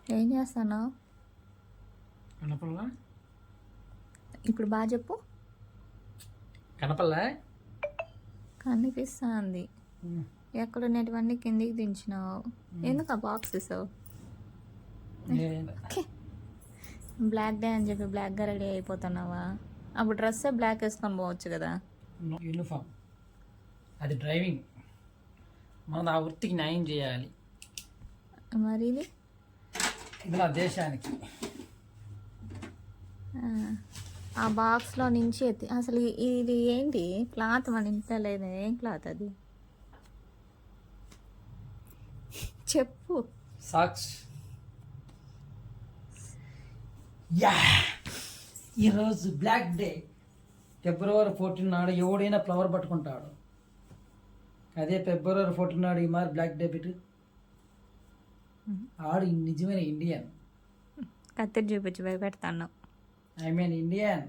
ఏం చేస్తాను కనపల్లా ఇప్పుడు బాగా చెప్పు. కనపల్లా కనిపిస్తుంది. ఎక్కడ ఉన్నటువన్నీ కిందికి దించినావు. ఎందుకు ఆ బాక్స్ ఇసావు? బ్లాక్ డే అని చెప్పి బ్లాక్గా రెడీ అయిపోతున్నావా? అప్పుడు డ్రెస్సే బ్లాక్ వేసుకొని పోవచ్చు కదా. యూనిఫామ్ అది డ్రైవింగ్. మనం ఆ వృత్తికి న్యాయం చేయాలి. మరి ఇది నా దేశానికి. ఆ బాక్స్లో నుంచి ఎత్తి అసలు ఇది ఏంటి క్లాత్? మన ఇంట్లో లేదు. ఏం క్లాత్ అది? చెప్పు. సాక్స్. యా, ఈరోజు బ్లాక్ డే. ఫిబ్రవరి 14 నాడు ఎవడైనా ఫ్లవర్ పట్టుకుంటాడు. అదే ఫిబ్రవరి 14 నాడు ఈ మారి బ్లాక్ డే పెట్టు. ఆడు నిజమైన ఇండియన్. కత్తిరి చూపించి భయపెడతాను. I mean Indian.